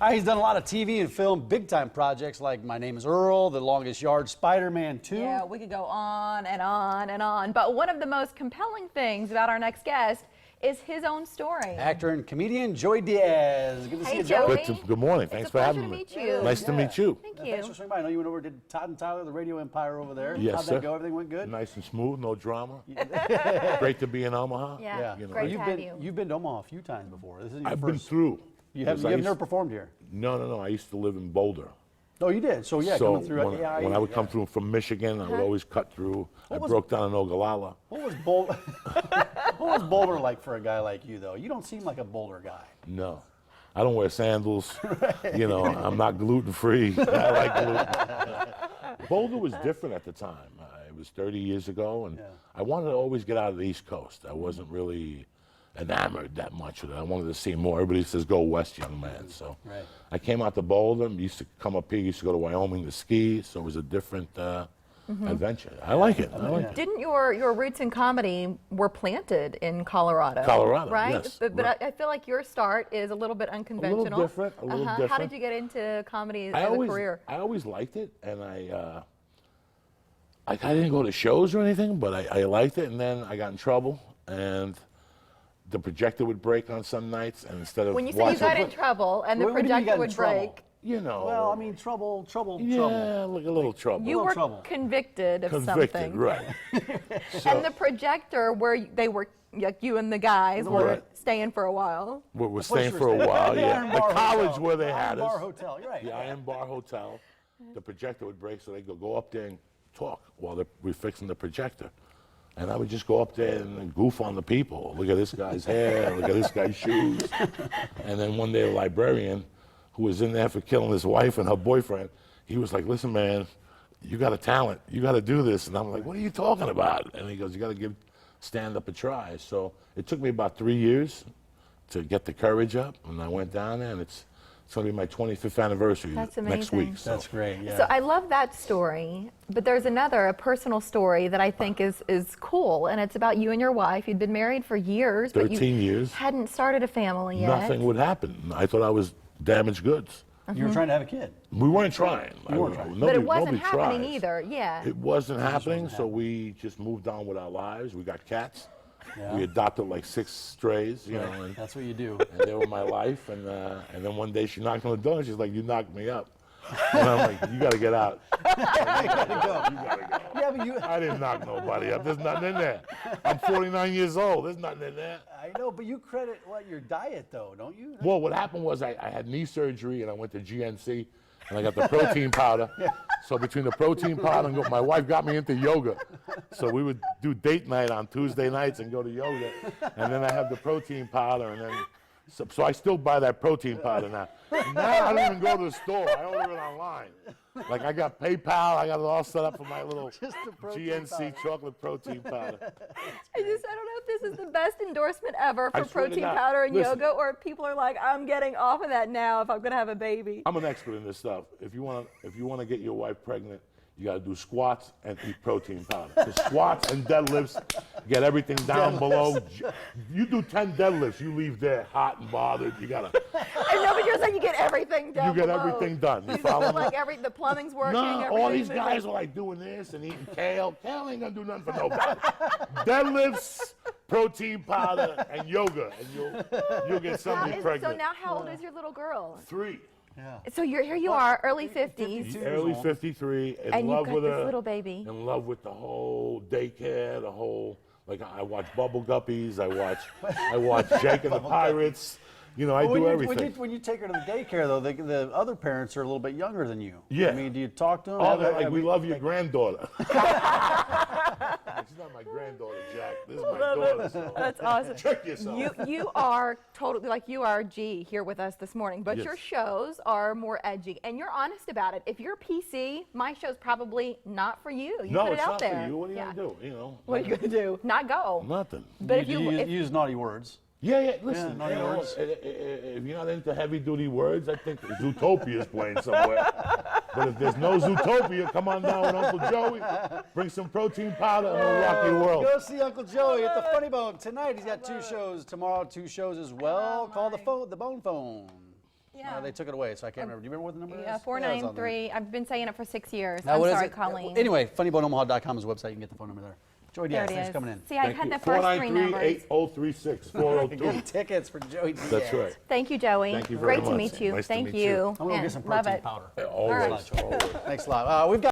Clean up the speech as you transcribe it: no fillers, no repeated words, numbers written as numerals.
He's done a lot of TV and film big-time projects like My Name is Earl, The Longest Yard, Spider-Man 2. Yeah, we could go on and on and on. But one of the most compelling things about our next guest is his own story. Actor and comedian Joey Diaz. Good to see you, Joey. Good morning. Thanks for having me. It's a pleasure to meet you. Nice to meet you. Thank you. Thanks for swinging by. I know you went over to Todd and Tyler, the Radio Empire over there. Yes, How'd sir. that go? Everything went good? Nice and smooth, no drama. Great to be in Omaha. Yeah, You know. great to have you. You've been to Omaha a few times before. This is your I've first. been through. You have never performed here? No. I used to live in Boulder. Oh, you did? So, yeah, So coming through. when I would come through from Michigan, I would always cut through. I broke down in Ogallala. What was Boulder? What was Boulder like for a guy like you, though? You don't seem like a Boulder guy. No. I don't wear sandals. You know, I'm not gluten-free. I like gluten. Boulder was different at the time. It was 30 years ago, and I wanted to always get out of the East Coast. I wasn't really enamored that much with it. I wanted to see more. Everybody says, go west, young man. So I came out to Boulder, used to come up here, used to go to Wyoming to ski, so it was a different adventure. I like it. I like it. Didn't your roots in comedy were planted in Colorado? Colorado, right? yes. But I feel like your start is a little bit unconventional. A little different, a little different. How did you get into comedy as a career? I always liked it, and I didn't go to shows or anything, but I liked it, and then I got in trouble, and the projector would break on some nights, and instead of when you say you got in trouble and the projector would break, you know. Well, I mean, trouble. Yeah, like a little trouble. You were convicted of something. Right. And the projector where they were, like you and the guys were staying for a while. We're staying for a while, yeah. The college where they had us. Bar Hotel, you're right. The Iron Bar Hotel. The projector would break, so they'd go up there and talk while we're fixing the projector. And I would just go up there and goof on the people. Look at this guy's hair, look at this guy's shoes. And then one day the librarian, who was in there for killing his wife and her boyfriend, he was like, listen, man, you got a talent. You got to do this. And I'm like, what are you talking about? And he goes, you got to give stand-up a try. So it took me about 3 years to get the courage up. And I went down there, and it's going to be my 25th anniversary next week. So. That's great, yeah. So I love that story, but there's a personal story that I think is cool, and it's about you and your wife. You'd been married for years, 13 but you years. hadn't started a family yet. Nothing would happen. I thought I was damaged goods. You were trying to have a kid. We weren't trying. But it wasn't happening either, yeah. It wasn't happening, so we just moved on with our lives. We got cats. Yeah. We adopted like 6 strays, you know. And, that's what you do. And they were my life. And then one day she knocked on the door, and she's like, you knocked me up. And I'm like, you got to get out. You gotta go. You got to go. Yeah, but I didn't knock nobody up. There's nothing in there. I'm 49 years old. There's nothing in there. I know, but you credit your diet, though, don't you? Well, what happened was I had knee surgery, and I went to GNC, and I got the protein powder. So between the protein powder and my wife got me into yoga. So we would do date night on Tuesday nights and go to yoga. And then I have the protein powder, and then so I still buy that protein powder now. Now I don't even go to the store. I order it online. Like I got PayPal, I got it all set up for my little GNC chocolate protein powder. I don't know if this is the best endorsement ever for protein God. powder and Listen, yoga, or if people are like, I'm getting off of that now if I'm gonna have a baby. I'm an expert in this stuff. If you want to get your wife pregnant, you got to do squats and eat protein powder. The squats and deadlifts get everything down below. You do 10 deadlifts, you leave there hot and bothered. You got to. I know, but you're saying you get everything done. You get everything done. You follow me? Like the plumbing's working. No, all these guys are like doing this and eating kale. Kale ain't gonna do nothing for nobody. Deadlifts, protein powder, and yoga, and you'll get somebody pregnant. So now, how old is your little girl? 3. Yeah. So here you are, early 50s. Early 53, and in love you've got with this her. little baby. In love with the whole daycare, the whole, like I watch Bubble Guppies, I watch Jake and the Pirates. You know, I do everything. When you take her to the daycare, though, the other parents are a little bit younger than you. Yeah. I mean, do you talk to them? Oh, they're like, we love your granddaughter. She's not my granddaughter, Jack. This is my daughter. So. That's awesome. Check yourself. You are totally, like you are G here with us this morning, but your shows are more edgy, and you're honest about it. If you're PC, my show's probably not for you. You put it out there. No, it's not for you. What are you going to do? You know. What are you going to do? Not go. Nothing. But if you use naughty words. Yeah, listen, naughty words. If you're not into heavy-duty words, I think Zootopia is playing somewhere. But if there's no Zootopia, come on down with Uncle Joey, bring some protein powder, and we'll rock your world. Go see Uncle Joey at the Funny Bone tonight. He's got 2 shows. Tomorrow, 2 shows as well, called the Bone Phone. Yeah. They took it away, so I can't remember. Do you remember what the number Yeah, is? 493. I've been saying it for 6 years. Now, I'm what is sorry, it? Colleen. Anyway, funnyboneomaha.com is the website. You can get the phone number there. Joey There Diaz, it thanks is. for coming in. See, I had the first three numbers. 493-8036. 402. Get tickets for Joey Diaz. That's right. Thank you, Joey. Thank you very Great to much. meet you. Nice to Thank meet you. you. I'm going to And get some love protein it. powder. Always, right. always. Thanks a lot. We've got